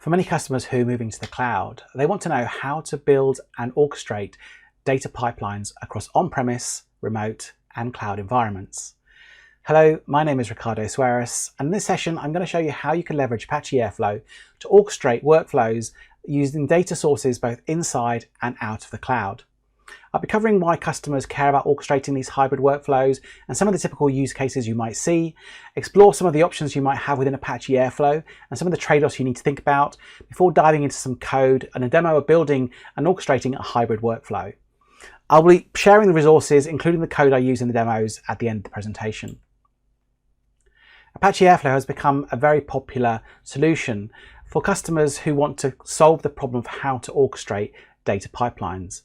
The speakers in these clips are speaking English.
For many customers who are moving to the cloud, they want to know how to build and orchestrate data pipelines across on-premise, remote, and cloud environments. Hello, my name is Ricardo Sueiras, and in this session I'm going to show you how you can leverage Apache Airflow to orchestrate workflows using data sources both inside and out of the cloud. I'll be covering why customers care about orchestrating these hybrid workflows and some of the typical use cases you might see, explore some of the options you might have within Apache Airflow and some of the trade-offs you need to think about before diving into some code and a demo of building and orchestrating a hybrid workflow. I'll be sharing the resources, including the code I use in the demos, at the end of the presentation. Apache Airflow has become a very popular solution for customers who want to solve the problem of how to orchestrate data pipelines.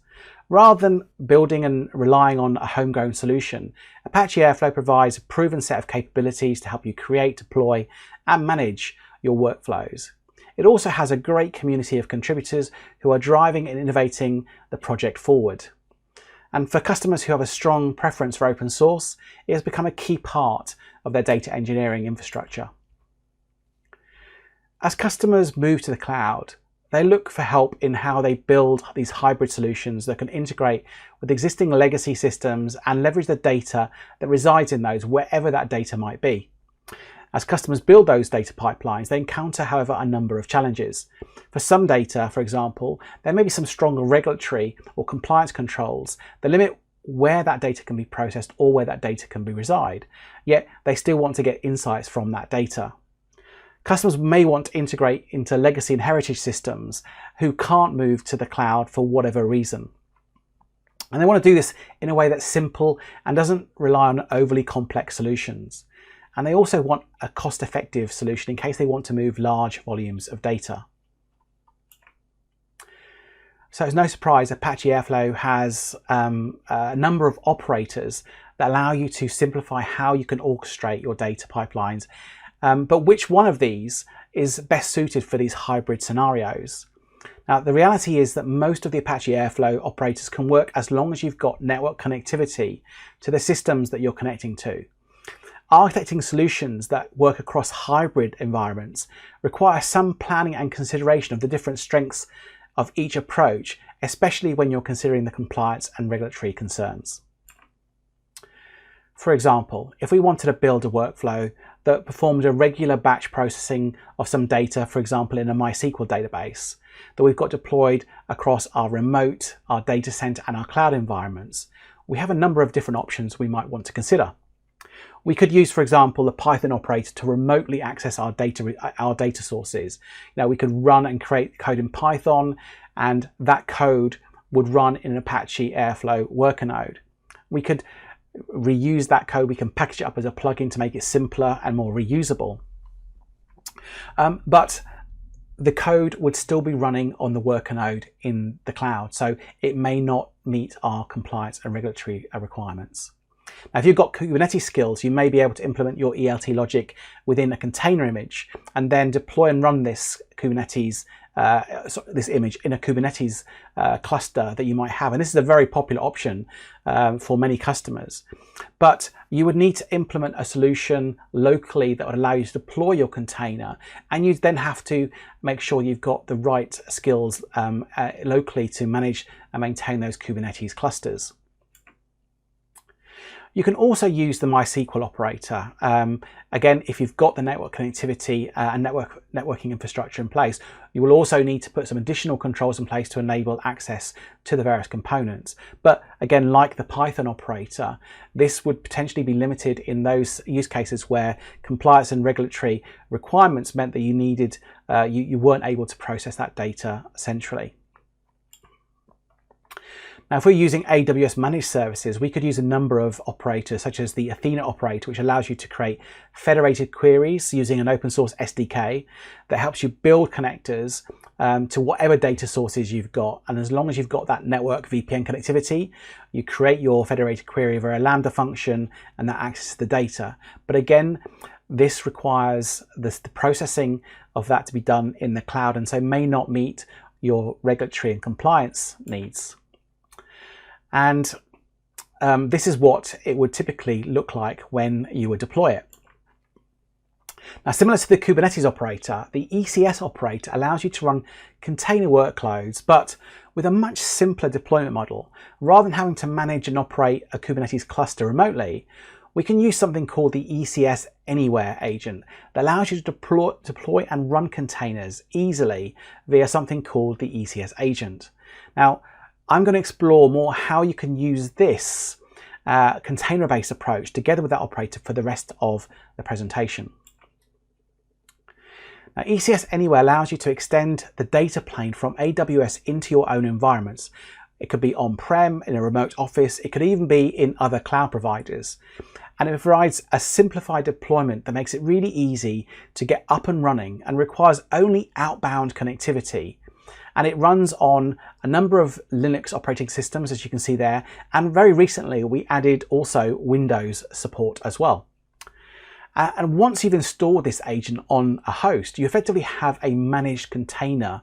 Rather than building and relying on a homegrown solution, Apache Airflow provides a proven set of capabilities to help you create, deploy, and manage your workflows. It also has a great community of contributors who are driving and innovating the project forward. And for customers who have a strong preference for open source, it has become a key part of their data engineering infrastructure. As customers move to the cloud, they look for help in how they build these hybrid solutions that can integrate with existing legacy systems and leverage the data that resides in those wherever that data might be. As customers build those data pipelines, they encounter, however, a number of challenges. For some data, for example, there may be some stronger regulatory or compliance controls that limit where that data can be processed or where that data can be reside, yet they still want to get insights from that data. Customers may want to integrate into legacy and heritage systems who can't move to the cloud for whatever reason. And they want to do this in a way that's simple and doesn't rely on overly complex solutions. And they also want a cost-effective solution in case they want to move large volumes of data. So it's no surprise Apache Airflow has a number of operators that allow you to simplify how you can orchestrate your data pipelines. But which one of these is best suited for these hybrid scenarios? Now, the reality is that most of the Apache Airflow operators can work as long as you've got network connectivity to the systems that you're connecting to. Architecting solutions that work across hybrid environments require some planning and consideration of the different strengths of each approach, especially when you're considering the compliance and regulatory concerns. For example, if we wanted to build a workflow that performed a regular batch processing of some data, for example, in a MySQL database, that we've got deployed across our remote, our data center, and our cloud environments, we have a number of different options we might want to consider. We could use, for example, the Python operator to remotely access our data sources. We could run and create code in Python, and that code would run in an Apache Airflow worker node. We could reuse that code. We can package it up as a plugin to make it simpler and more reusable. But the code would still be running on the worker node in the cloud, so it may not meet our compliance and regulatory requirements. Now, if you've got Kubernetes skills, you may be able to implement your ELT logic within a container image and then deploy and run this Kubernetes this image in a Kubernetes cluster that you might have. And this is a very popular option for many customers. But you would need to implement a solution locally that would allow you to deploy your container, and you'd then have to make sure you've got the right skills locally to manage and maintain those Kubernetes clusters. You can also use the MySQL operator. Again, if you've got the network connectivity and networking infrastructure in place, you will also need to put some additional controls in place to enable access to the various components. But again, like the Python operator, this would potentially be limited in those use cases where compliance and regulatory requirements meant that you weren't able to process that data centrally. Now, if we're using AWS managed services, we could use a number of operators, such as the Athena operator, which allows you to create federated queries using an open source SDK that helps you build connectors to whatever data sources you've got. And as long as you've got that network VPN connectivity, you create your federated query via a Lambda function and that accesses the data. But again, this requires the processing of that to be done in the cloud, and so may not meet your regulatory and compliance needs. And this is what it would typically look like when you would deploy it. Now, similar to the Kubernetes operator, the ECS operator allows you to run container workloads, but with a much simpler deployment model. Rather than having to manage and operate a Kubernetes cluster remotely, we can use something called the ECS Anywhere agent that allows you to deploy and run containers easily via something called the ECS agent. Now, I'm going to explore more how you can use this container-based approach together with that operator for the rest of the presentation. Now, ECS Anywhere allows you to extend the data plane from AWS into your own environments. It could be on-prem, in a remote office, it could even be in other cloud providers. And it provides a simplified deployment that makes it really easy to get up and running and requires only outbound connectivity. And it runs on a number of Linux operating systems, as you can see there. And very recently, we added also Windows support as well. And once you've installed this agent on a host, you effectively have a managed container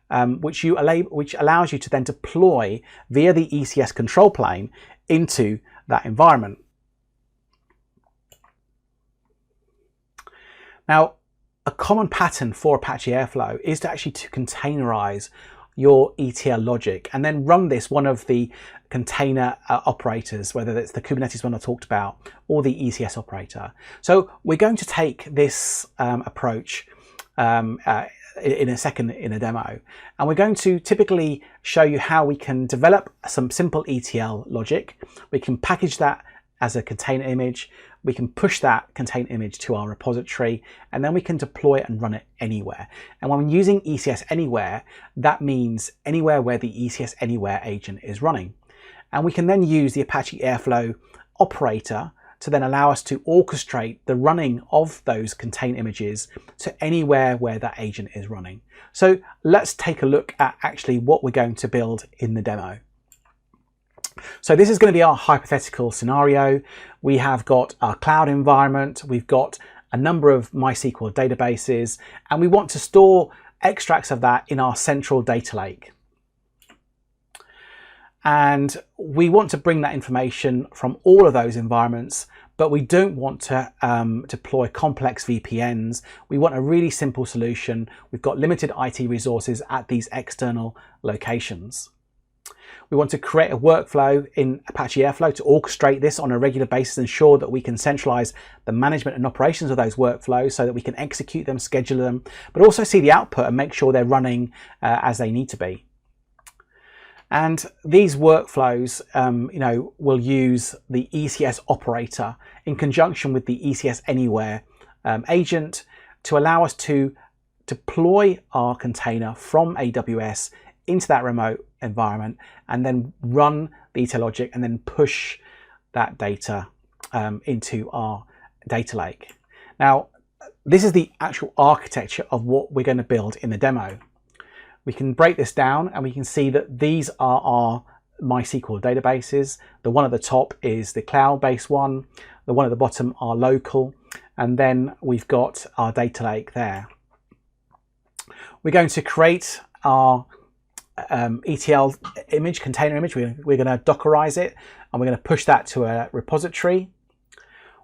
which allows you to then deploy via the ECS control plane into that environment. Now, a common pattern for Apache Airflow is to actually containerize your ETL logic and then run this one of the container operators, whether it's the Kubernetes one I talked about or the ECS operator. So we're going to take this approach in a second in a demo, and we're going to typically show you how we can develop some simple ETL logic. We can package that as a container image, we can push that container image to our repository, and then we can deploy it and run it anywhere. And when we're using ECS Anywhere, that means anywhere where the ECS Anywhere agent is running. And we can then use the Apache Airflow operator to then allow us to orchestrate the running of those container images to anywhere where that agent is running. So let's take a look at actually what we're going to build in the demo. So this is going to be our hypothetical scenario. We have got our cloud environment, we've got a number of MySQL databases, and we want to store extracts of that in our central data lake. And we want to bring that information from all of those environments, but we don't want to deploy complex VPNs. We want a really simple solution. We've got limited IT resources at these external locations. We want to create a workflow in Apache Airflow to orchestrate this on a regular basis, ensure that we can centralize the management and operations of those workflows so that we can execute them, schedule them, but also see the output and make sure they're running as they need to be. And these workflows, will use the ECS operator in conjunction with the ECS Anywhere agent to allow us to deploy our container from AWS into that remote environment and then run the ETL logic and then push that data into our data lake. Now, this is the actual architecture of what we're going to build in the demo. We can break this down and we can see that these are our MySQL databases. The one at the top is the cloud-based one. The one at the bottom are local. And then we've got our data lake there. We're going to create our ETL image, container image. We're going to Dockerize it and we're going to push that to a repository.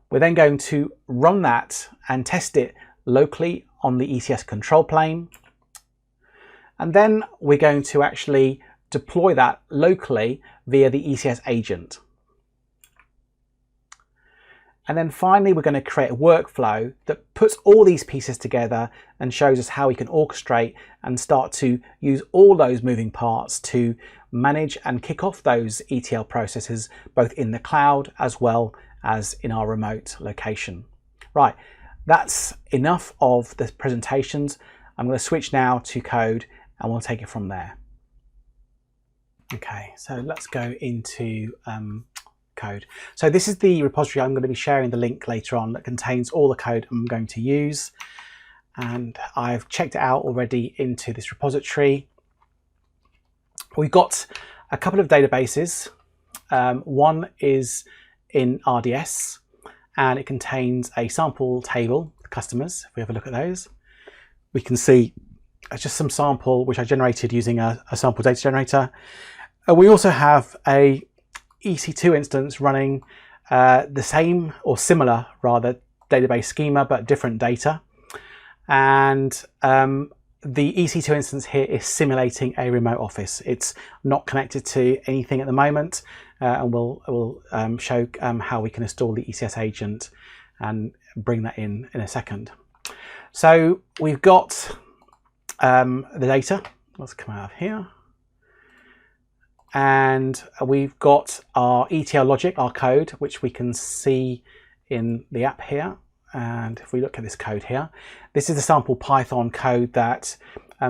We're then going to run that and test it locally on the ECS control plane. And then we're going to actually deploy that locally via the ECS agent. And then finally, we're going to create a workflow that puts all these pieces together and shows us how we can orchestrate and start to use all those moving parts to manage and kick off those ETL processes, both in the cloud as well as in our remote location. Right, that's enough of the presentations. I'm going to switch now to code and we'll take it from there. Okay, so let's go into code. So this is the repository. I'm going to be sharing the link later on that contains all the code I'm going to use. And I've checked it out already into this repository. We've got a couple of databases. One is in RDS and it contains a sample table of customers. If we have a look at those, we can see it's just some sample which I generated using a sample data generator. We also have a EC2 instance running the same or similar rather database schema but different data. And the EC2 instance here is simulating a remote office. It's not connected to anything at the moment, and we'll show how we can install the ECS agent and bring that in a second. So we've got the data. Let's come out of here. And we've got our ETL logic, our code, which we can see in the app here. And if we look at this code here, this is the sample Python code that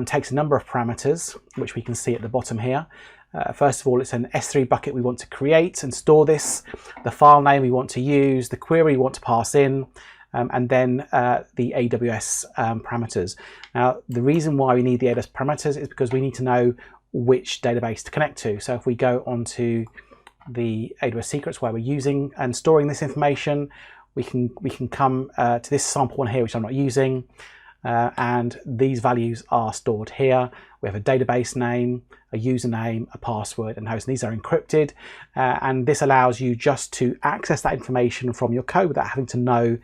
takes a number of parameters, which we can see at the bottom here. First of all, it's an S3 bucket we want to create and store this, the file name we want to use, the query we want to pass in, and then the AWS parameters. Now, the reason why we need the AWS parameters is because we need to know which database to connect to. So if we go onto the AWS secrets where we're using and storing this information, we can come to this sample one here, which I'm not using, and these values are stored here. We have a database name, a username, a password, and host. And these are encrypted, and this allows you just to access that information from your code without having to know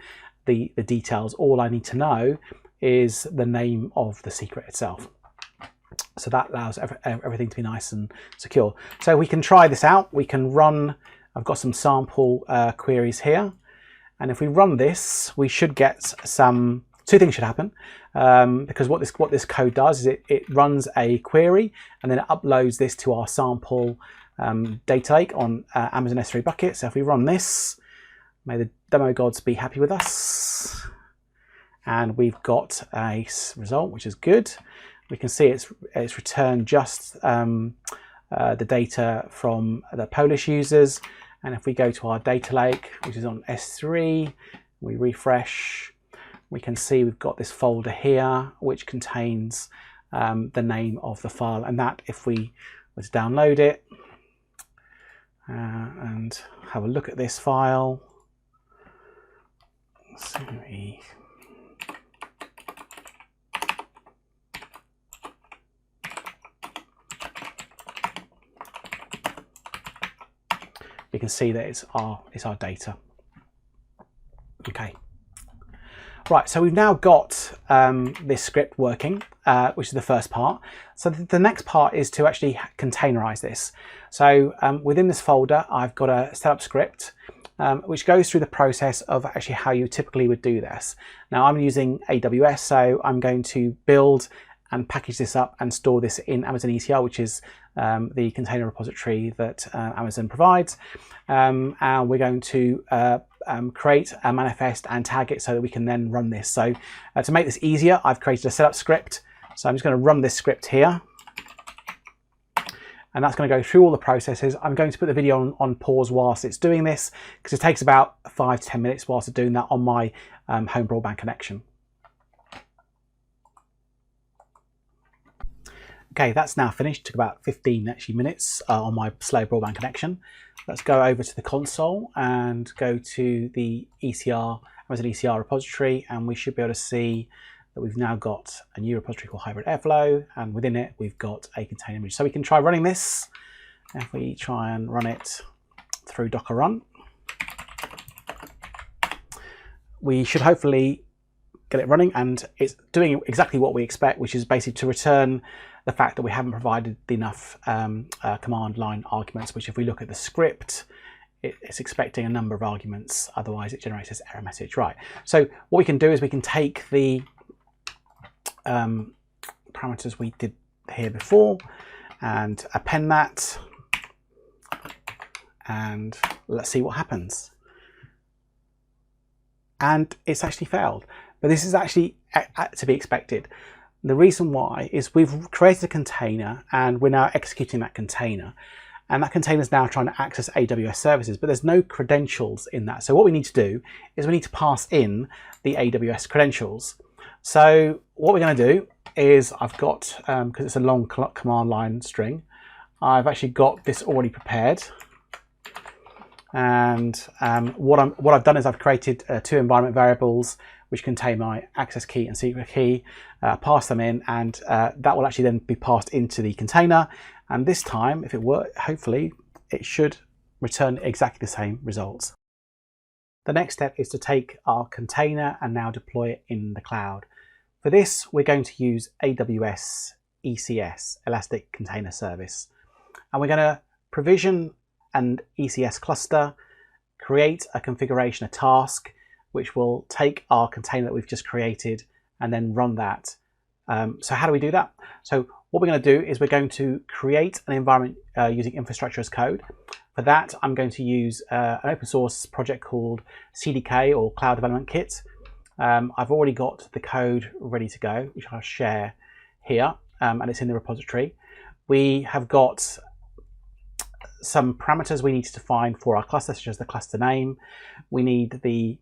the details. All I need to know is the name of the secret itself. So that allows everything to be nice and secure. So we can try this out. We can run, I've got some sample queries here. And if we run this, we should get two things should happen, because what this code does is it runs a query and then it uploads this to our sample data lake on Amazon S3 bucket. So if we run this, may the demo gods be happy with us. And we've got a result, which is good. We can see it's returned just the data from the Polish users. And if we go to our data lake, which is on S3, we refresh, we can see we've got this folder here, which contains the name of the file. And that, if we were to download it and have a look at this file, so you can see that it's our data. Okay. Right, so we've now got this script working, which is the first part. So the next part is to actually containerize this. So within this folder, I've got a setup script, which goes through the process of actually how you typically would do this. Now I'm using AWS, so I'm going to build and package this up and store this in Amazon ETL, which is the container repository that Amazon provides. And we're going to create a manifest and tag it so that we can then run this. So to make this easier, I've created a setup script. So I'm just going to run this script here. And that's going to go through all the processes. I'm going to put the video on pause whilst it's doing this, because it takes about 5 to 10 minutes whilst it's doing that on my home broadband connection. Okay, that's now finished. It took about 15 actually minutes on my slow broadband connection. Let's go over to the console and go to the Amazon ECR repository, and we should be able to see that we've now got a new repository called Hybrid Airflow, and within it we've got a container image. So we can try running this. If we try and run it through Docker run, we should hopefully get it running, and it's doing exactly what we expect, which is basically to return the fact that we haven't provided enough command line arguments, which if we look at the script, it's expecting a number of arguments, otherwise it generates this error message. Right, so what we can do is we can take the parameters we did here before and append that, and let's see what happens. And it's actually failed, but this is actually to be expected. The reason why is we've created a container and we're now executing that container, and that container is now trying to access AWS services, but there's no credentials in that. So what we need to do is we need to pass in the AWS credentials. So what we're going to do is I've got, because it's a long command line string, I've actually got this already prepared. And what I've done is I've created 2 environment variables which contain my access key and secret key, pass them in, and that will actually then be passed into the container. And this time, if it works, hopefully it should return exactly the same results. The next step is to take our container and now deploy it in the cloud. For this, we're going to use AWS ECS, Elastic Container Service. And we're going to provision an ECS cluster, create a configuration, a task, which will take our container that we've just created and then run that. So how do we do that? So what we're going to do is we're going to create an environment using infrastructure as code. For that, I'm going to use an open source project called CDK, or Cloud Development Kit. I've already got the code ready to go, which I'll share here, and it's in the repository. We have got some parameters we need to define for our cluster, such as the cluster name. We need the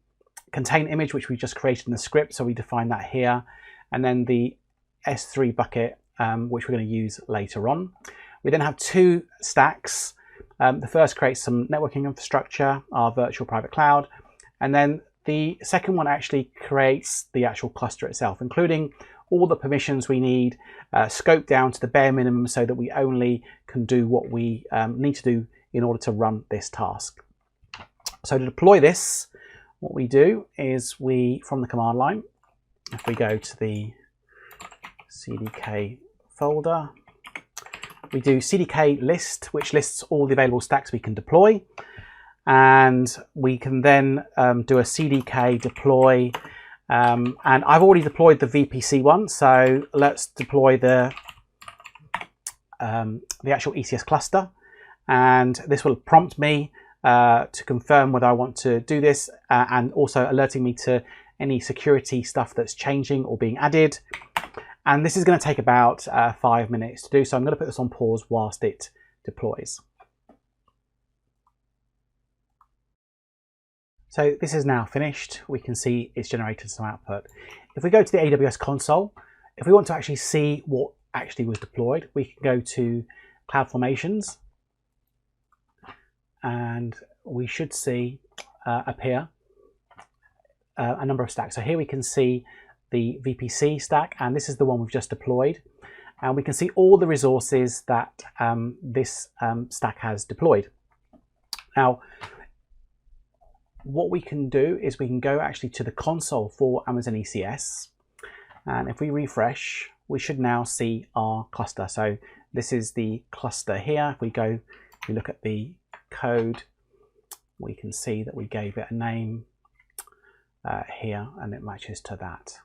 container image, which we just created in the script, so we define that here, and then the S3 bucket, which we're going to use later on. We then have two stacks. The first creates some networking infrastructure, our virtual private cloud, and then the second one actually creates the actual cluster itself, including all the permissions we need, scoped down to the bare minimum so that we only can do what we need to do in order to run this task. So to deploy this, what we do is from the command line, if we go to the CDK folder, we do CDK list, which lists all the available stacks we can deploy. And we can then do a CDK deploy. And I've already deployed the VPC one, so let's deploy the actual ECS cluster. And this will prompt me to confirm whether I want to do this, and also alerting me to any security stuff that's changing or being added. And this is going to take about 5 minutes to do, so I'm going to put this on pause whilst it deploys. So this is now finished. We can see it's generated some output. If we go to the AWS console, if we want to actually see what actually was deployed, we can go to Cloud Formations, and we should see appear a number of stacks. So here we can see the VPC stack, and this is the one we've just deployed. And we can see all the resources that this stack has deployed. Now, what we can do is we can go actually to the console for Amazon ECS, and if we refresh, we should now see our cluster. So this is the cluster here. If we look at the code, we can see that we gave it a name here, and it matches to that.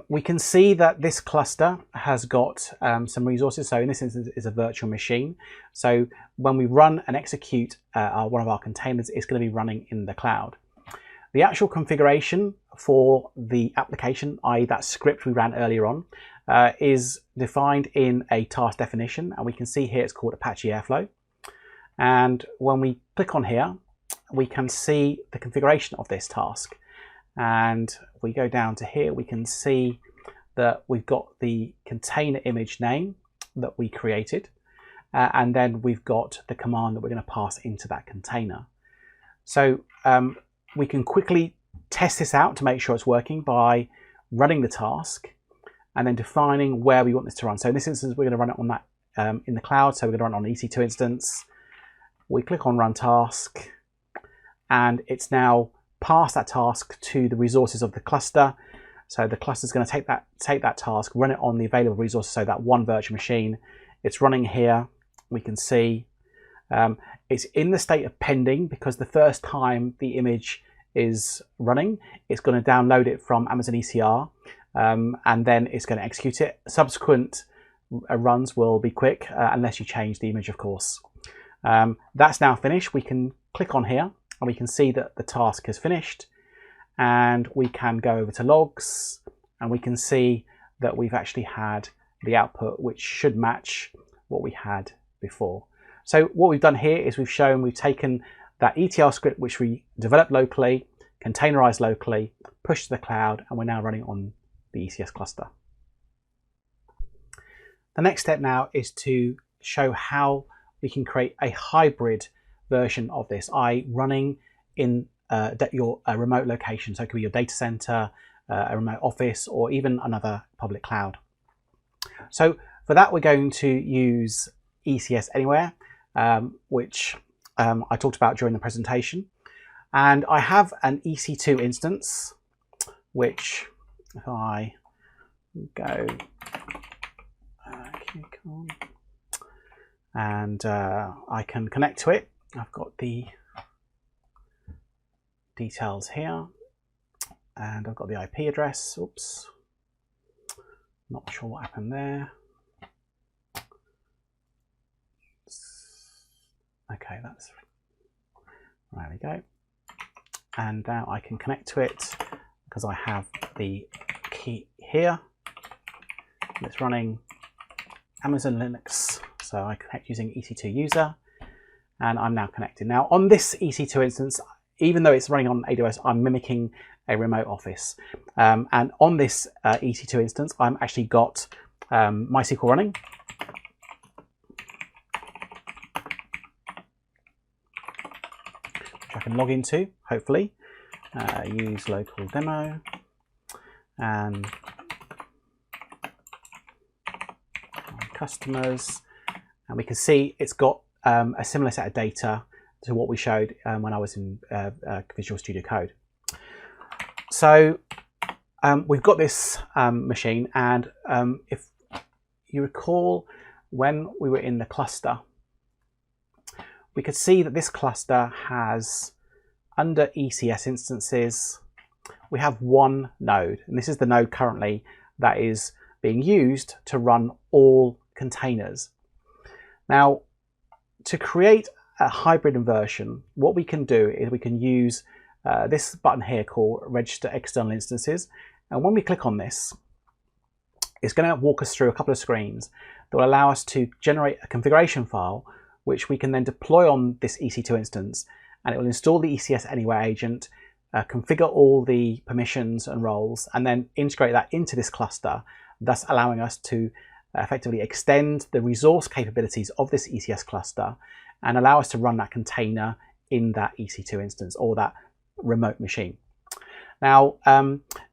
We can see that this cluster has got some resources. So in this instance, it's a virtual machine. So when we run and execute one of our containers, it's going to be running in the cloud. The actual configuration for the application, i.e. that script we ran earlier on, is defined in a task definition. And we can see here it's called Apache Airflow. And when we click on here, we can see the configuration of this task. And if we go down to here, we can see that we've got the container image name that we created, and then we've got the command that we're going to pass into that container. So we can quickly test this out to make sure it's working by running the task and then defining where we want this to run. So in this instance, we're going to run it on that in the cloud. So we're going to run it on an EC2 instance. We click on Run Task, and it's now pass that task to the resources of the cluster. So the cluster is going to take that task, run it on the available resources, so that one virtual machine. It's running here. We can see it's in the state of pending, because the first time the image is running, it's going to download it from Amazon ECR, and then it's going to execute it. Subsequent runs will be quick, unless you change the image, of course. That's now finished. We can click on here, and we can see that the task is finished, and we can go over to logs, and we can see that we've actually had the output, which should match what we had before. So what we've done here is we've taken that ETL script, which we developed locally, containerized locally, pushed to the cloud, and we're now running on the ECS cluster. The next step now is to show how we can create a hybrid version of this, i.e. running in your remote location. So it could be your data center, a remote office, or even another public cloud. So for that, we're going to use ECS Anywhere, which I talked about during the presentation. And I have an EC2 instance, which if I go and I can connect to it. I've got the details here and I've got the IP address. Oops, not sure what happened there. Okay, that's, there we go. And now I can connect to it because I have the key here. It's running Amazon Linux, so I connect using EC2 user, and I'm now connected. Now on this EC2 instance, even though it's running on AWS, I'm mimicking a remote office. And on this EC2 instance, I'm actually got MySQL running. Which I can log into, hopefully. Use local demo. And customers. And we can see it's got a similar set of data to what we showed when I was in Visual Studio Code. So we've got this machine, and if you recall, when we were in the cluster, we could see that this cluster has, under ECS instances, we have one node, and this is the node currently that is being used to run all containers. Now, to create a hybrid inversion, what we can do is we can use this button here called Register External Instances. And when we click on this, it's going to walk us through a couple of screens that will allow us to generate a configuration file, which we can then deploy on this EC2 instance, and it will install the ECS Anywhere agent, configure all the permissions and roles, and then integrate that into this cluster, thus allowing us to effectively extend the resource capabilities of this ECS cluster and allow us to run that container in that EC2 instance or that remote machine. Now,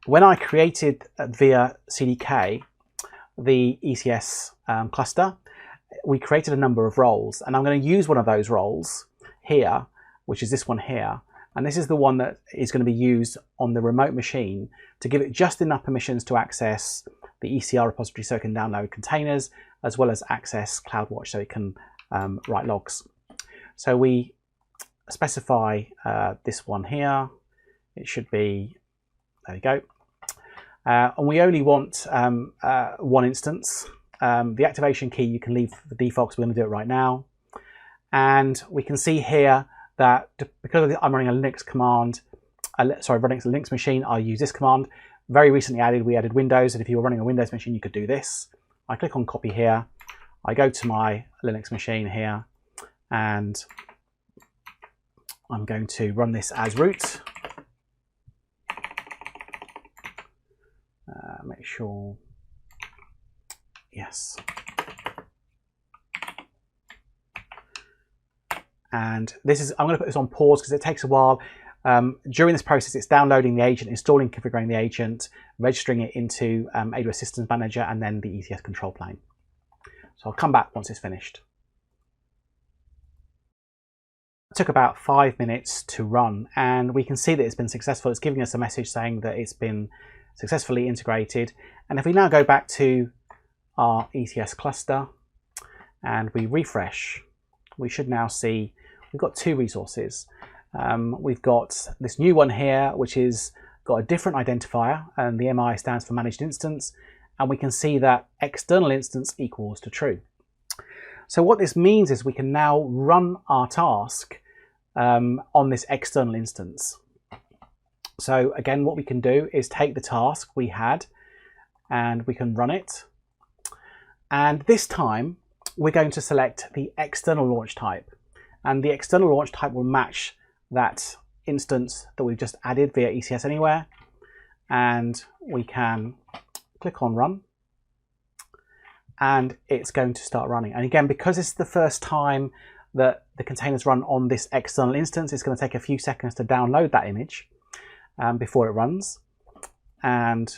when I created via CDK the ECS cluster, we created a number of roles, and I'm going to use one of those roles here, which is this one here, and this is the one that is going to be used on the remote machine to give it just enough permissions to access the ECR repository so it can download containers, as well as access CloudWatch so it can write logs. So we specify this one here. It should be, there we go. And we only want one instance. The activation key you can leave for default, because we're going to do it right now. And we can see here that because I'm running a Linux command, running a Linux machine, I'll use this command. Very recently we added Windows, and if you were running a Windows machine, you could do this. I click on copy here. I go to my Linux machine here, and I'm going to run this as root. Make sure, yes. And this is, I'm going to put this on pause because it takes a while. During this process, it's downloading the agent, installing, configuring the agent, registering it into AWS Systems Manager, and then the ECS control plane. So I'll come back once it's finished. It took about 5 minutes to run, and we can see that it's been successful. It's giving us a message saying that it's been successfully integrated. And if we now go back to our ECS cluster and we refresh, we should now see we've got two resources. We've got this new one here, which is got a different identifier, and the MI stands for managed instance, and we can see that external instance equals to true. So what this means is we can now run our task on this external instance. So again, what we can do is take the task we had and we can run it. And this time we're going to select the external launch type, and the external launch type will match that instance that we've just added via ECS Anywhere. And we can click on run, and it's going to start running. And again, because it's the first time that the containers run on this external instance, it's going to take a few seconds to download that image before it runs, and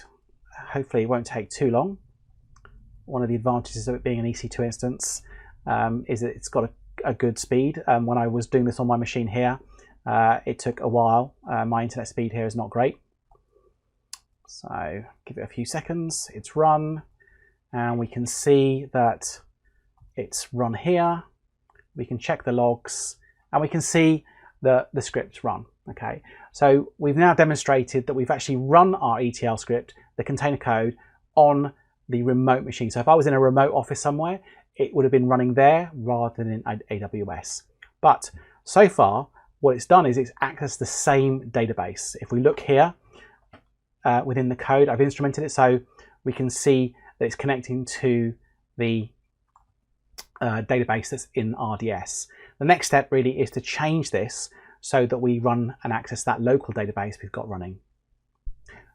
hopefully it won't take too long. One of the advantages of it being an EC2 instance is that it's got a good speed. When I was doing this on my machine here, it took a while. My internet speed here is not great. So give it a few seconds, it's run, and we can see that it's run here. We can check the logs, and we can see that the script's run. Okay, so we've now demonstrated that we've actually run our ETL script, the container code, on the remote machine. So if I was in a remote office somewhere, it would have been running there rather than in AWS. But so far, what it's done is it's accessed the same database. If we look here within the code, I've instrumented it so we can see that it's connecting to the database that's in RDS. The next step really is to change this so that we run and access that local database we've got running.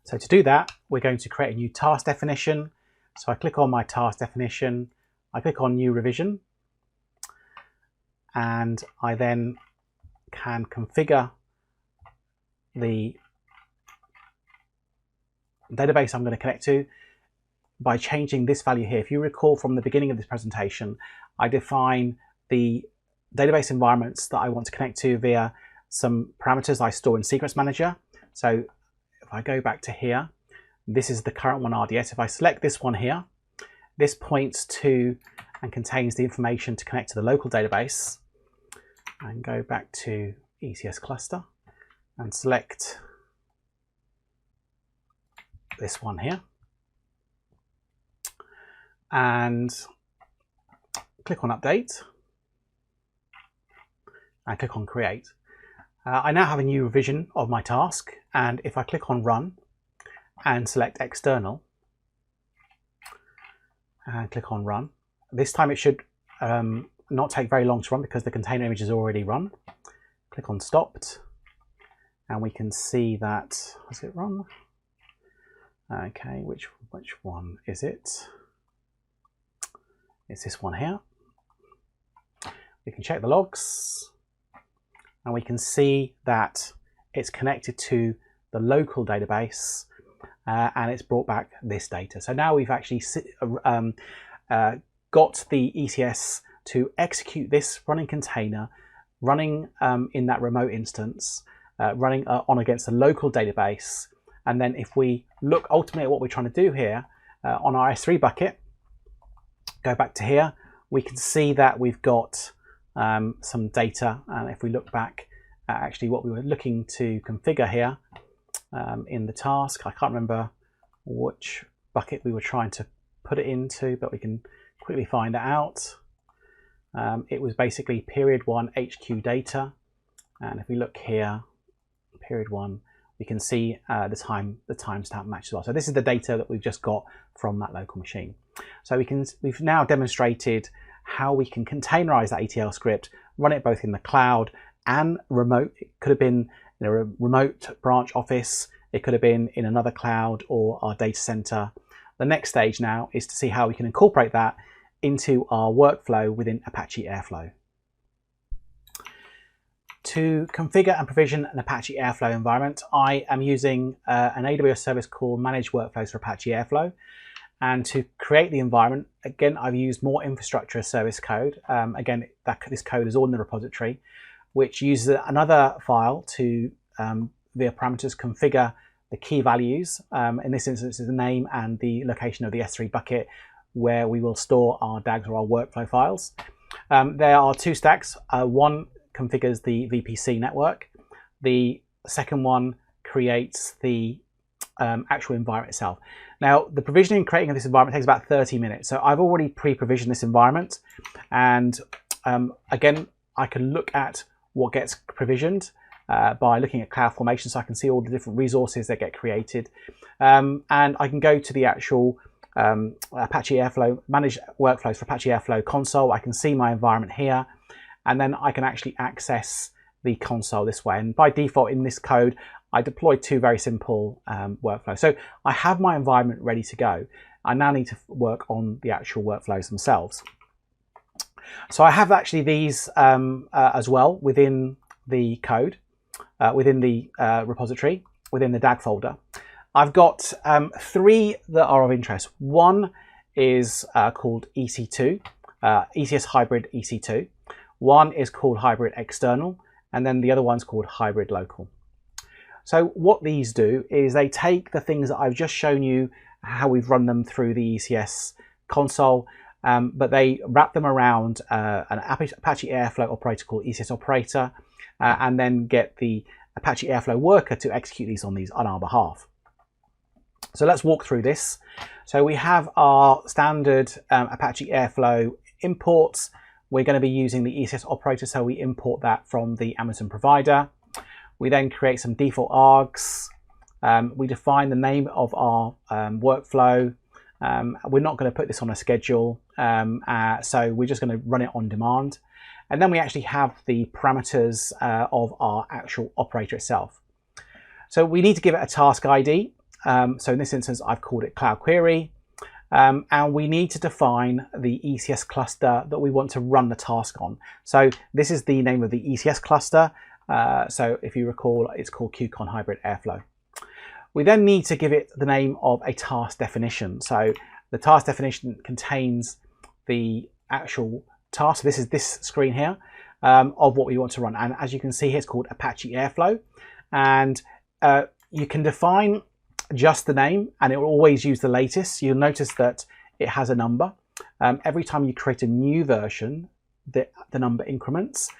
So to do that, we're going to create a new task definition. So I click on my task definition, I click on new revision, and I then can configure the database I'm going to connect to by changing this value here. If you recall from the beginning of this presentation, I define the database environments that I want to connect to via some parameters I store in Secrets Manager. So if I go back to here, this is the current one, RDS. If I select this one here, this points to and contains the information to connect to the local database, and go back to ECS cluster and select this one here and click on update and click on create. I now have a new revision of my task, and if I click on run and select external and click on run, this time it should not take very long to run because the container image is already run. Click on stopped and we can see that, has it run? Okay, which one is it? It's this one here. We can check the logs and we can see that it's connected to the local database and it's brought back this data. So now we've actually got the ECS to execute this running container, running in that remote instance, running on against the local database. And then if we look ultimately at what we're trying to do here on our S3 bucket, go back to here, we can see that we've got some data. And if we look back at actually what we were looking to configure here in the task, I can't remember which bucket we were trying to put it into, but we can quickly find it out. It was basically period 1 HQ data. And if we look here, period 1, we can see the timestamp match as well. So this is the data that we've just got from that local machine. So we've now demonstrated how we can containerize that ETL script, run it both in the cloud and remote. It could have been in a remote branch office, it could have been in another cloud or our data center. The next stage now is to see how we can incorporate that into our workflow within Apache Airflow. To configure and provision an Apache Airflow environment, I am using an AWS service called Managed Workflows for Apache Airflow. And to create the environment, again, I've used more infrastructure as service code. Again, this code is all in the repository, which uses another file to, via parameters, configure the key values. In this instance, is the name and the location of the S3 bucket where we will store our DAGs or our workflow files. There are two stacks. One configures the VPC network. The second one creates the actual environment itself. Now, the provisioning and creating of this environment takes about 30 minutes. So I've already pre-provisioned this environment. And again, I can look at what gets provisioned by looking at CloudFormation, so I can see all the different resources that get created. And I can go to the actual Apache Airflow, Managed Workflows for Apache Airflow console. I can see my environment here, and then I can actually access the console this way. And by default in this code, I deployed two very simple workflows. So I have my environment ready to go. I now need to work on the actual workflows themselves. So I have actually these as well within the code, within the repository, within the DAG folder. I've got three that are of interest. One is called EC2, ECS Hybrid EC2. One is called Hybrid External, and then the other one's called Hybrid Local. So what these do is they take the things that I've just shown you, how we've run them through the ECS console, but they wrap them around an Apache Airflow operator called ECS operator, and then get the Apache Airflow worker to execute these on our behalf. So let's walk through this. So we have our standard Apache Airflow imports. We're going to be using the ECS operator, so we import that from the Amazon provider. We then create some default args. We define the name of our workflow. We're not going to put this on a schedule, so we're just going to run it on demand. And then we actually have the parameters of our actual operator itself. So we need to give it a task ID. So in this instance, I've called it Cloud Query. And we need to define the ECS cluster that we want to run the task on. So this is the name of the ECS cluster. So if you recall, it's called QCon Hybrid Airflow. We then need to give it the name of a task definition. So the task definition contains the actual task. So this is this screen here of what we want to run. And as you can see here, it's called Apache Airflow. And you can define just the name and it will always use the latest. You'll notice that it has a number. Every time you create a new version, the number increments.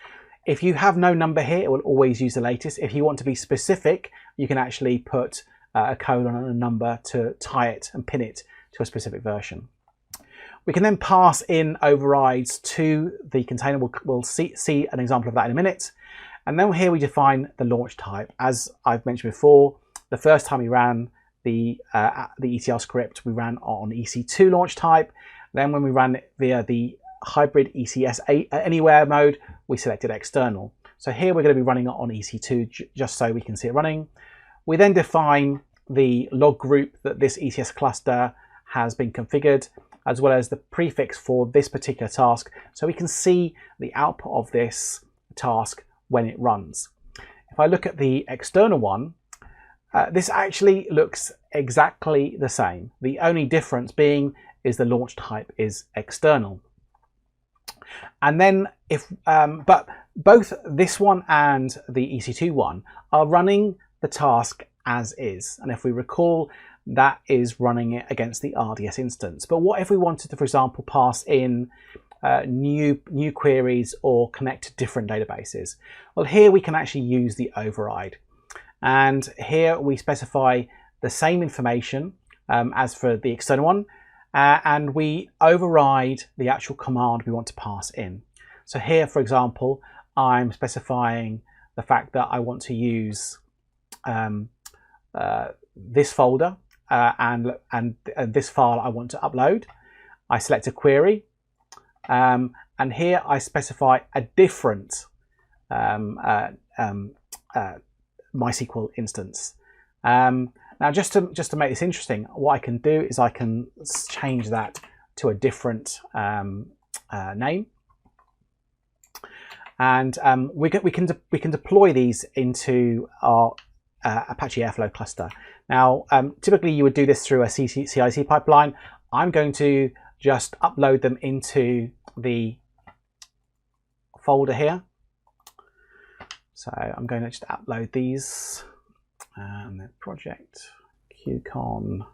If you have no number here, it will always use the latest. If you want to be specific, you can actually put a colon and a number to tie it and pin it to a specific version. We can then pass in overrides to the container. We'll see an example of that in a minute. And then here we define the launch type. As I've mentioned before, the first time we ran the ETL script, we ran on EC2 launch type. Then when we ran it via the hybrid ECS Anywhere mode, we selected external. So here we're going to be running it on EC2 just so we can see it running. We then define the log group that this ECS cluster has been configured, as well as the prefix for this particular task, so we can see the output of this task when it runs. If I look at the external one, this actually looks exactly the same. The only difference being is the launch type is external. And then but both this one and the EC2 one are running the task as is. And if we recall, that is running it against the RDS instance. But what if we wanted to, for example, pass in new queries or connect to different databases? Well, here we can actually use the override. And here we specify the same information as for the external one, and we override the actual command we want to pass in. So here, for example, I'm specifying the fact that I want to use this folder and this file I want to upload. I select a query, and here I specify a different MySQL instance. Now, just to make this interesting, what I can do is I can change that to a different name, and we can deploy these into our Apache Airflow cluster. Now, typically you would do this through a CI/CD pipeline. I'm going to just upload them into the folder here. So I'm going to just upload these and the project QCon,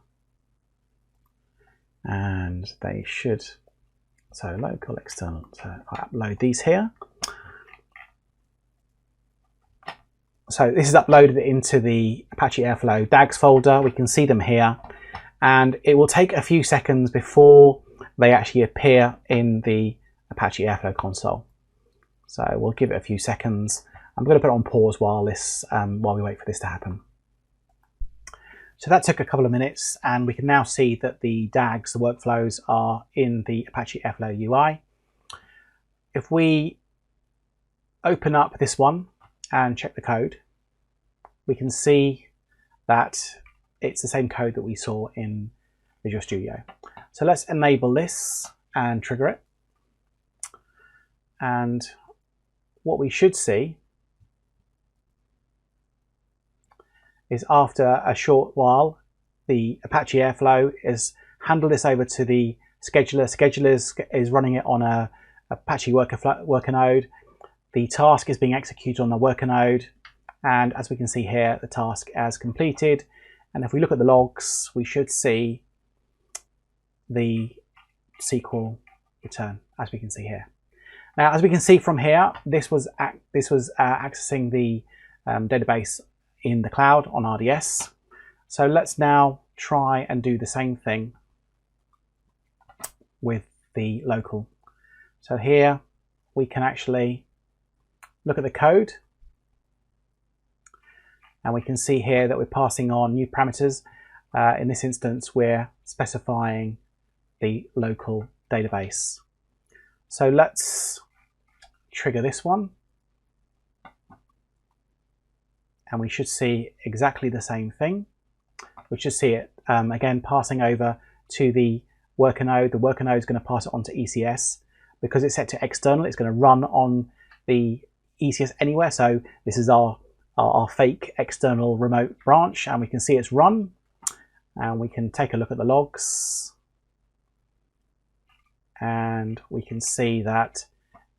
and they should, so local external. So I upload these here. So this is uploaded into the Apache Airflow DAGs folder. We can see them here, and it will take a few seconds before they actually appear in the Apache Airflow console. So we'll give it a few seconds. I'm going to put it on pause while we wait for this to happen. So that took a couple of minutes, and we can now see that the DAGs, the workflows, are in the Apache Airflow UI. If we open up this one and check the code, we can see that it's the same code that we saw in Visual Studio. So let's enable this and trigger it. And what we should see is after a short while, the Apache Airflow is handled this over to the scheduler. Scheduler is running it on a Apache worker node. The task is being executed on the worker node, And as we can see here, the task as completed. And if we look at the logs, we should see the SQL return, as we can see here. Now, as we can see from here, this was accessing the database in the cloud on RDS. So let's now try and do the same thing with the local. So here we can actually look at the code, and we can see here that we're passing on new parameters. In this instance, we're specifying the local database. So let's trigger this one, and we should see exactly the same thing. We should see it again passing over to the worker node. The worker node is going to pass it on to ECS. Because it's set to external, it's going to run on the ECS Anywhere. So this is our fake external remote branch, and we can see it's run. And we can take a look at the logs, and we can see that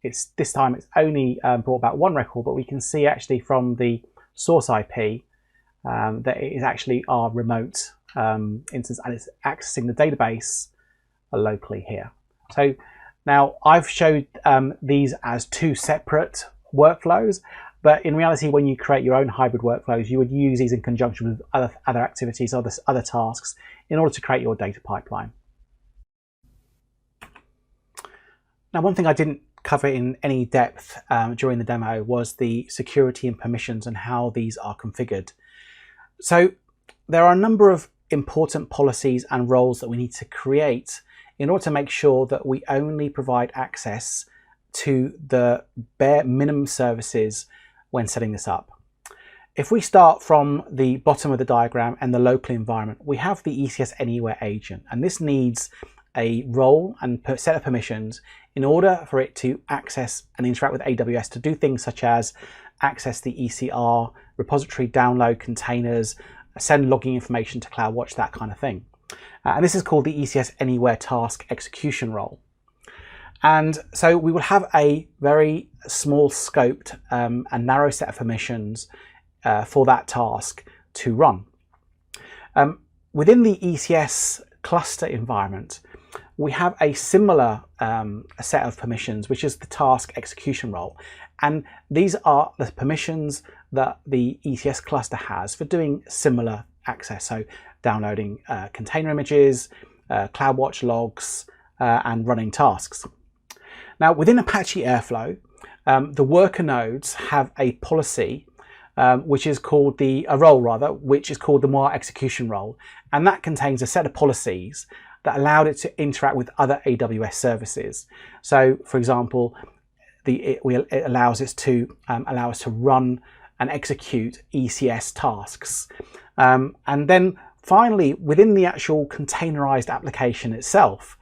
this time it's only brought back one record, but we can see actually from the source IP that it is actually our remote instance, and it's accessing the database locally here. So now I've showed these as two separate workflows, but in reality, when you create your own hybrid workflows, you would use these in conjunction with other activities, other tasks, in order to create your data pipeline. Now, one thing I didn't cover in any depth during the demo was the security and permissions and how these are configured. So there are a number of important policies and roles that we need to create in order to make sure that we only provide access to the bare minimum services when setting this up. If we start from the bottom of the diagram and the local environment, we have the ECS Anywhere agent, and this needs a role and set of permissions in order for it to access and interact with AWS to do things such as access the ECR, repository download containers, send logging information to CloudWatch, that kind of thing. And this is called the ECS Anywhere task execution role. And so we will have a very small scoped and narrow set of permissions for that task to run. Within the ECS cluster environment, we have a similar set of permissions, which is the task execution role. And these are the permissions that the ECS cluster has for doing similar access. So downloading container images, CloudWatch logs, and running tasks. Now, within Apache Airflow, the worker nodes have a policy which is called a role rather, which is called the MOA execution role, and that contains a set of policies that allowed it to interact with other AWS services. So, for example, it allows us to run and execute ECS tasks, and then finally, within the actual containerized application itself,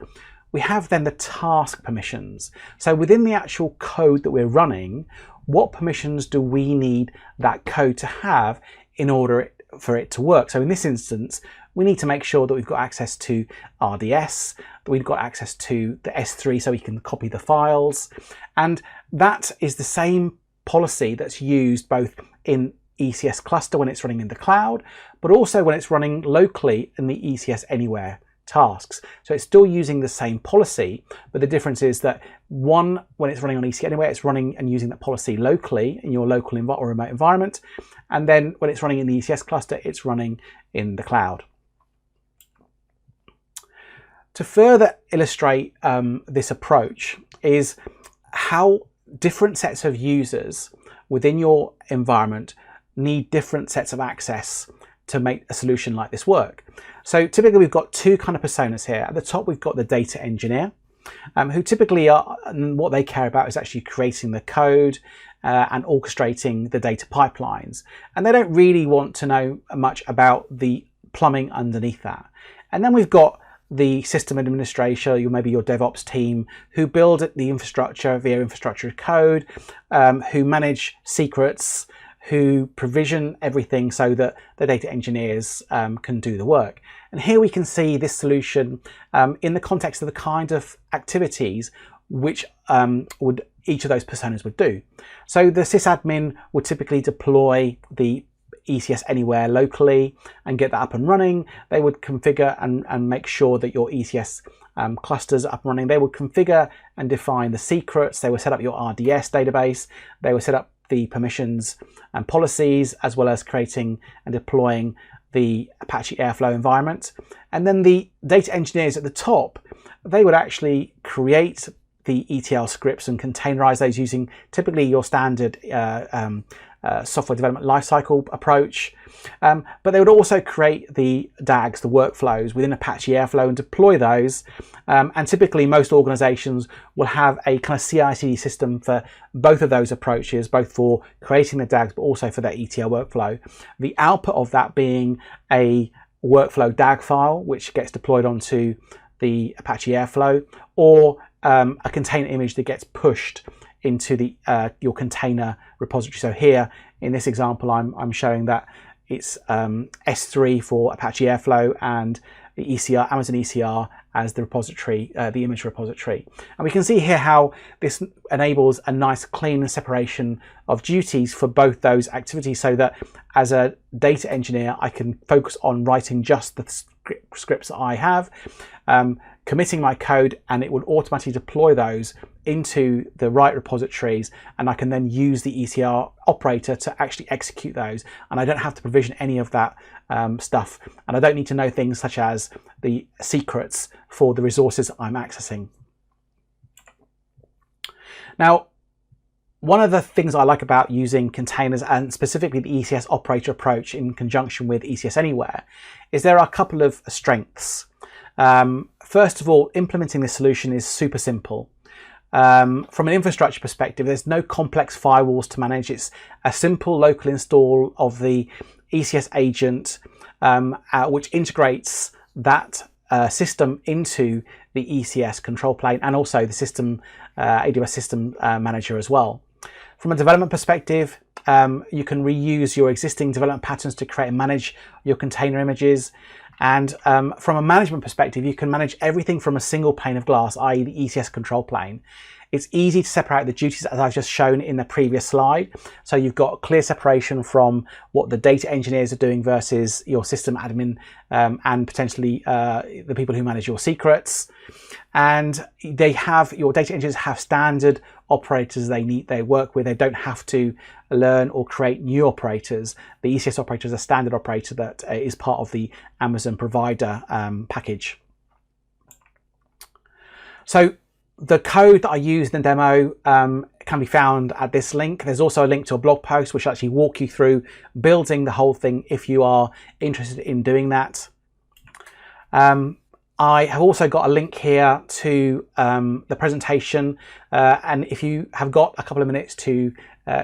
we have then the task permissions. So within the actual code that we're running, what permissions do we need that code to have in order for it to work? So in this instance, we need to make sure that we've got access to RDS, that we've got access to the S3 so we can copy the files. And that is the same policy that's used both in ECS cluster when it's running in the cloud, but also when it's running locally in the ECS Anywhere tasks. So it's still using the same policy, but the difference is that one, when it's running on ECS Anywhere, it's running and using that policy locally in your local or remote environment. And then when it's running in the ECS cluster, it's running in the cloud. To further illustrate this approach is how different sets of users within your environment need different sets of access to make a solution like this work. So typically we've got two kind of personas here. At the top we've got the data engineer, who typically what they care about is actually creating the code and orchestrating the data pipelines. And they don't really want to know much about the plumbing underneath that. And then we've got the system administrator, maybe your DevOps team, who build the infrastructure via infrastructure as code, who manage secrets, who provision everything so that the data engineers can do the work. And here we can see this solution in the context of the kind of activities which would each of those personas would do. So the sysadmin would typically deploy the ECS Anywhere locally and get that up and running. They would configure and make sure that your ECS clusters are up and running. They would configure and define the secrets. They would set up your RDS database. They would set up the permissions and policies, as well as creating and deploying the Apache Airflow environment. And then the data engineers at the top, they would actually create the ETL scripts and containerize those using typically your standard software development lifecycle approach. But they would also create the DAGs, the workflows within Apache Airflow, and deploy those. And typically most organizations will have a kind of CI/CD system for both of those approaches, both for creating the DAGs, but also for their ETL workflow. The output of that being a workflow DAG file, which gets deployed onto the Apache Airflow, or a container image that gets pushed into the your container repository. So here in this example, I'm showing that it's S3 for Apache Airflow and the ECR, Amazon ECR as the repository, the image repository. And we can see here how this enables a nice clean separation of duties for both those activities, so that as a data engineer, I can focus on writing just the scripts that I have, committing my code, and it would automatically deploy those into the right repositories, and I can then use the ECR operator to actually execute those, and I don't have to provision any of that stuff, and I don't need to know things such as the secrets for the resources I'm accessing. Now, one of the things I like about using containers, and specifically the ECS operator approach in conjunction with ECS Anywhere, is there are a couple of strengths. First of all, implementing this solution is super simple. From an infrastructure perspective, there's no complex firewalls to manage. It's a simple local install of the ECS agent, which integrates that system into the ECS control plane, and also the system AWS system manager as well. From a development perspective, you can reuse your existing development patterns to create and manage your container images. And from a management perspective, you can manage everything from a single pane of glass, i.e. the ECS control plane. It's easy to separate the duties, as I've just shown in the previous slide. So you've got clear separation from what the data engineers are doing versus your system admin and potentially the people who manage your secrets. And your data engineers have standard operators they work with. They don't have to learn or create new operators. The ECS operator is a standard operator that is part of the Amazon provider package. So the code that I used in the demo can be found at this link. There's also a link to a blog post which will actually walk you through building the whole thing if you are interested in doing that. I have also got a link here to the presentation, and if you have got a couple of minutes to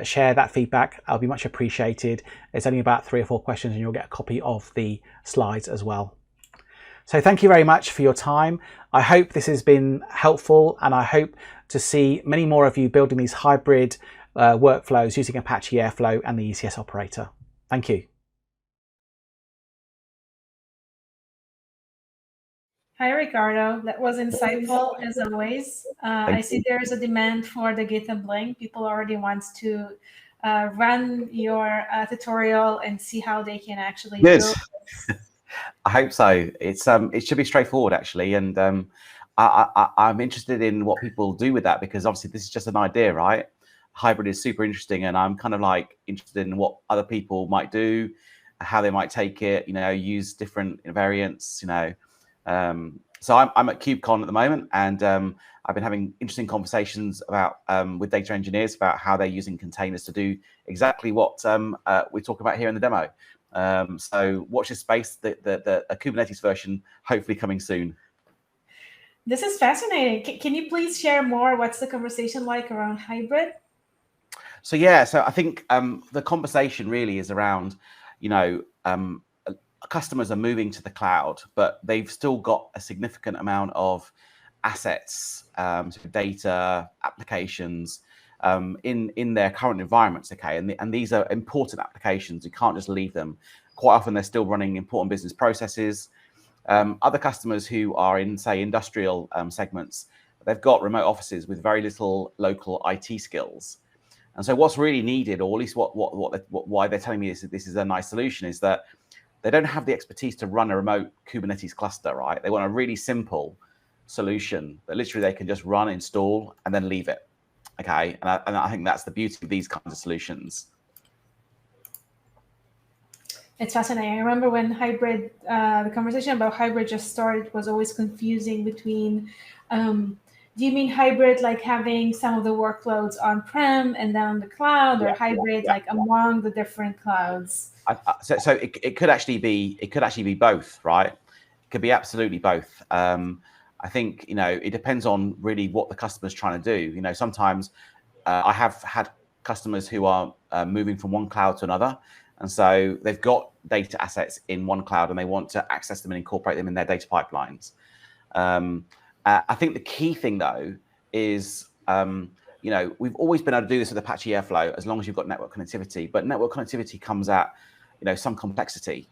share that feedback, I'll be much appreciated. It's only about 3 or 4 questions, and you'll get a copy of the slides as well. So thank you very much for your time. I hope this has been helpful, and I hope to see many more of you building these hybrid workflows using Apache Airflow and the ECS operator. Thank you. Hi, Ricardo. That was insightful as always. I see there's a demand for the GitHub link. People already want to run your tutorial and see how they can actually build this. I hope so. It should be straightforward actually, and I'm interested in what people do with that, because obviously this is just an idea, right? Hybrid is super interesting, and I'm kind of like interested in what other people might do, how they might take it, use different variants, So I'm at KubeCon at the moment, and I've been having interesting conversations about with data engineers about how they're using containers to do exactly what we talk about here in the demo. So watch this space, the Kubernetes version hopefully coming soon. This is fascinating. Can you please share more? What's the conversation like around hybrid? So yeah, so I think the conversation really is around, customers are moving to the cloud, but they've still got a significant amount of assets, so data, applications in their current environments, okay? And these are important applications. You can't just leave them. Quite often they're still running important business processes. Other customers who are in, say, industrial segments, They've got remote offices with very little local IT skills. And so what's really needed, or at least why they're telling me this is a nice solution, is that they don't have the expertise to run a remote Kubernetes cluster, right? They want a really simple solution that literally they can just run, install, and then leave it. Okay, and I think that's the beauty of these kinds of solutions. It's fascinating. I remember when hybrid, the conversation about hybrid just started was always confusing between, do you mean hybrid like having some of the workloads on-prem and then on the cloud, or hybrid like among the different clouds? So it could actually be both, right? It could be absolutely both. I think, it depends on really what the customer's trying to do. Sometimes I have had customers who are moving from one cloud to another. And so they've got data assets in one cloud and they want to access them and incorporate them in their data pipelines. I think the key thing, though, is, we've always been able to do this with Apache Airflow as long as you've got network connectivity. But network connectivity comes at, some complexity.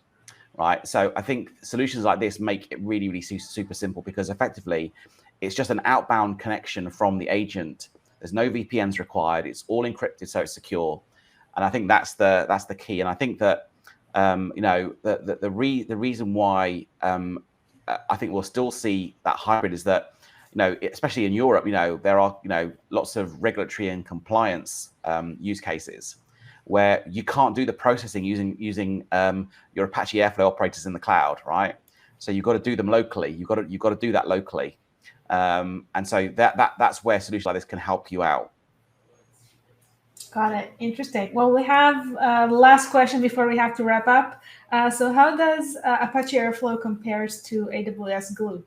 Right. So I think solutions like this make it really, really super simple, because effectively it's just an outbound connection from the agent. There's no VPNs required. It's all encrypted, so it's secure. And I think that's the key. And I think that the reason why I think we'll still see that hybrid is that, especially in Europe, there are lots of regulatory and compliance use cases where you can't do the processing using your Apache Airflow operators in the cloud, right? So you've got to do them locally. You've got to do that locally, and so that's where solutions like this can help you out. Got it. Interesting. Well, we have the last question before we have to wrap up. So how does Apache Airflow compares to AWS Glue?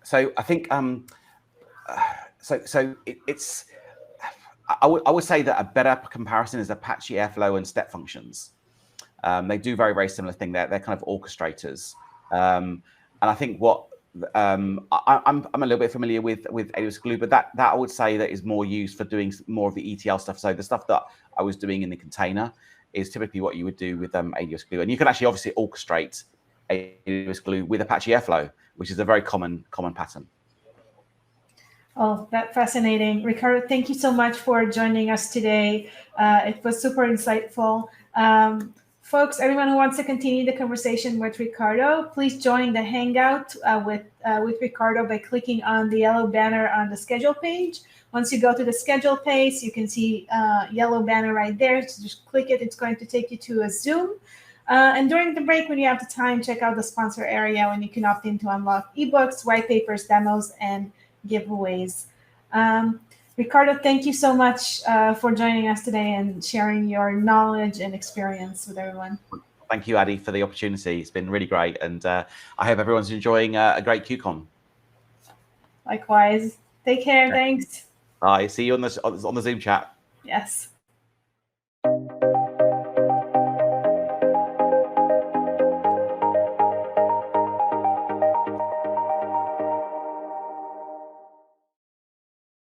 So I think it's. I would say that a better comparison is Apache Airflow and step functions. They do very, very similar thing. They're kind of orchestrators. And I think what I'm a little bit familiar with AWS Glue, but that I would say that is more used for doing more of the ETL stuff. So the stuff that I was doing in the container is typically what you would do with AWS Glue. And you can actually obviously orchestrate AWS Glue with Apache Airflow, which is a very common pattern. Oh, that's fascinating. Ricardo, thank you so much for joining us today. It was super insightful. Folks, everyone who wants to continue the conversation with Ricardo, please join the Hangout with Ricardo by clicking on the yellow banner on the schedule page. Once you go to the schedule page, you can see yellow banner right there. So just click it. It's going to take you to a Zoom. And during the break, when you have the time, check out the sponsor area when you can opt in to unlock ebooks, white papers, demos, and giveaways. Ricardo, thank you so much for joining us today and sharing your knowledge and experience with everyone. Thank you, Addy, for the opportunity. It's been really great, and I hope everyone's enjoying a great QCon. Likewise. Take care. Thanks. Bye. See you on the Zoom chat. Yes.